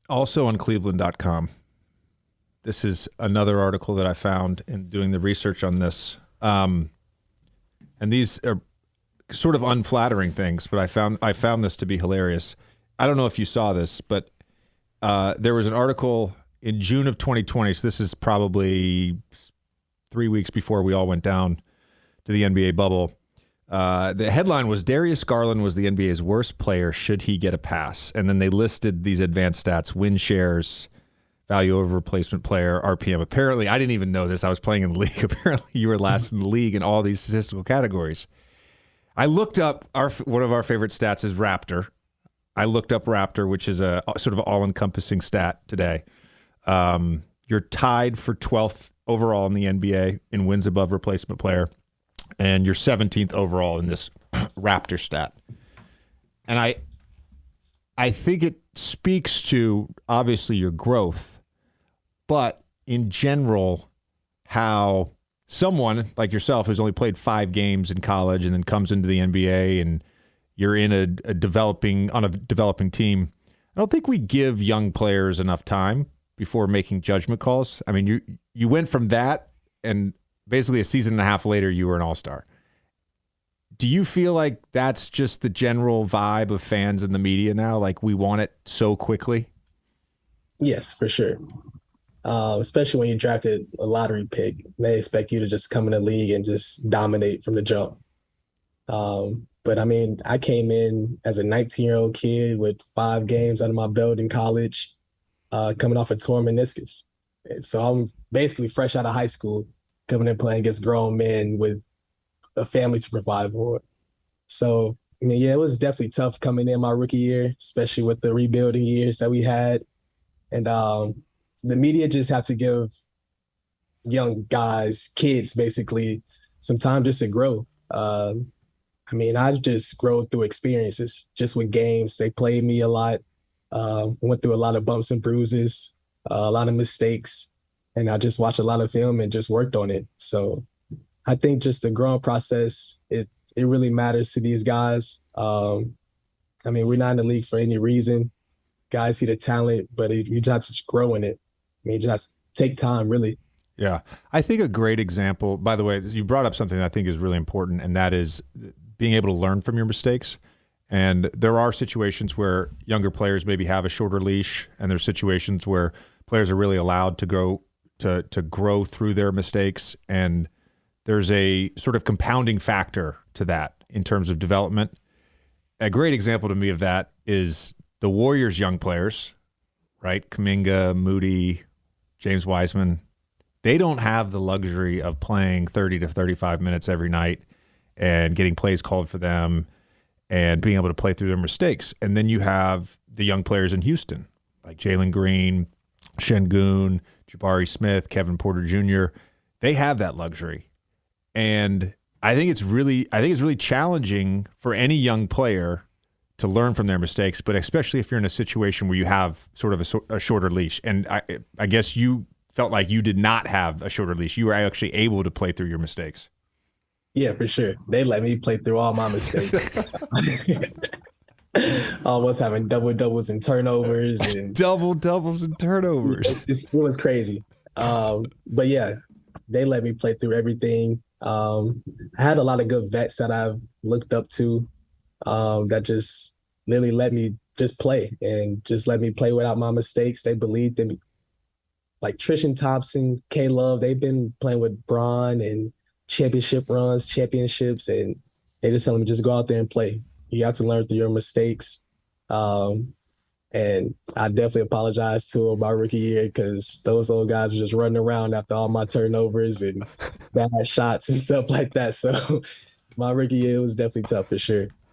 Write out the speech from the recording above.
Also on Cleveland.com. This is another article that I found in doing the research on this. And these are sort of unflattering things, but I found this to be hilarious. I don't know if you saw this, but there was an article in June of 2020. So this is probably 3 weeks before we all went down to the NBA bubble. The headline was Darius Garland was the NBA's worst player. Should he get a pass? And then they listed these advanced stats: win shares, value over replacement player, RPM. Apparently, I didn't even know this. I was playing in the league. Apparently, you were last in the league in all these statistical categories. I looked up one of our favorite stats is Raptor. I looked up Raptor, which is a sort of all-encompassing stat today. You're tied for 12th overall in the NBA in wins above replacement player, and you're 17th overall in this Raptor stat. And I think it speaks to, obviously, your growth, but in general, how someone like yourself who's only played 5 games in college and then comes into the NBA and you're in a developing team, I don't think we give young players enough time before making judgment calls. I mean, you went from that, and basically a season and a half later, you were an all-star. Do you feel like that's just the general vibe of fans and the media now? Like, we want it so quickly? Yes, for sure. Especially when you drafted a lottery pick, they expect you to just come in the league and just dominate from the jump. But I mean, I came in as a 19-year-old kid with 5 games under my belt in college, coming off a torn meniscus. And so I'm basically fresh out of high school, coming in playing against grown men with a family to provide for. So, I mean, yeah, it was definitely tough coming in my rookie year, especially with the rebuilding years that we had. And the media just have to give young guys, kids, basically, some time just to grow. I mean, I just grow through experiences, just with games. They played me a lot, went through a lot of bumps and bruises, a lot of mistakes, and I just watched a lot of film and just worked on it. So I think just the growing process, it really matters to these guys. I mean, we're not in the league for any reason. Guys see the talent, but you just have to grow in it. I mean, just take time, really. Yeah. I think a great example, by the way, you brought up something that I think is really important, and that is being able to learn from your mistakes. And there are situations where younger players maybe have a shorter leash, and there's situations where players are really allowed to grow through their mistakes. And there's a sort of compounding factor to that in terms of development. A great example to me of that is the Warriors' young players, right? Kuminga, Moody, James Wiseman. They don't have the luxury of playing 30 to 35 minutes every night and getting plays called for them and being able to play through their mistakes. And then you have the young players in Houston, like Jalen Green, Şengün, Jabari Smith, Kevin Porter Jr. They have that luxury. And I think it's really challenging for any young player to learn from their mistakes, but especially if you're in a situation where you have sort of a shorter leash. And I guess you felt like you did not have a shorter leash. You were actually able to play through your mistakes. Yeah, for sure. They let me play through all my mistakes. Almost having doubles and turnovers. And doubles and turnovers. It was crazy. But yeah, they let me play through everything. I had a lot of good vets that I've looked up to that just literally let me just play and just let me play without my mistakes. They believed in me. Like Tristan Thompson, K-Love, they've been playing with Bron and championships, and they just tell them just go out there and play. You have to learn through your mistakes. And I definitely apologize to them my rookie year because those old guys are just running around after all my turnovers and bad shots and stuff like that. So my rookie year was definitely tough for sure.